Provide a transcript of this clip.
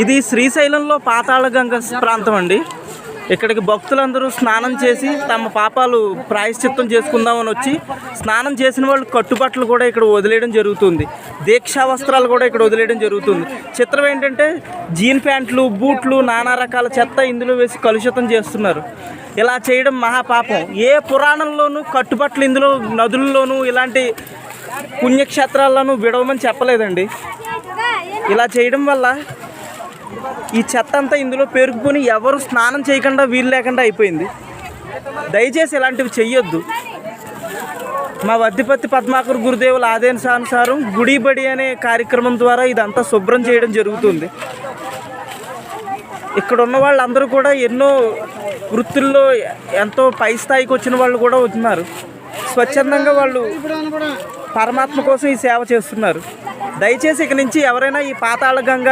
ఇది శ్రీశైలంలో పాతాళగంగ ప్రాంతం అండి. ఇక్కడికి భక్తులందరూ స్నానం చేసి తమ పాపాలు ప్రాయశ్చిత్తం చేసుకుందామని వచ్చి స్నానం చేసిన వాళ్ళు కట్టుబట్టలు కూడా ఇక్కడ వదిలేయడం జరుగుతుంది. దీక్షా వస్త్రాలు కూడా ఇక్కడ వదిలేయడం జరుగుతుంది. చిత్రం ఏంటంటే జీన్ ప్యాంట్లు, బూట్లు, నానా రకాల చెత్త ఇందులో వేసి కలుషితం చేస్తున్నారు. ఇలా చేయడం మహాపాపం. ఏ పురాణంలోనూ కట్టుబట్టలు ఇందులో నదుల్లోనూ ఇలాంటి పుణ్యక్షేత్రాల్లోనూ విడవమని చెప్పలేదండి. ఇలా చేయడం వల్ల ఈ చెత్త అంతా ఇందులో పేరుకుపోయి ఎవరు స్నానం చేయకుండా వీలు లేకుండా అయిపోయింది. దయచేసి ఇలాంటివి చెయ్యొద్దు. మా వద్దిపత్తి పద్మాకర్ గురుదేవుల ఆదేశానుసారం గుడి బడి అనే కార్యక్రమం ద్వారా ఇదంతా శుభ్రం చేయడం జరుగుతుంది. ఇక్కడ ఉన్న వాళ్ళందరూ కూడా ఎన్నో వృత్తుల్లో ఎంతో పై స్థాయికి వచ్చిన వాళ్ళు కూడా ఉన్నారు. స్వచ్ఛందంగా వాళ్ళు పరమాత్మ కోసం ఈ సేవ చేస్తున్నారు. దయచేసి ఇక నుంచి ఎవరైనా ఈ పాతాళగంగ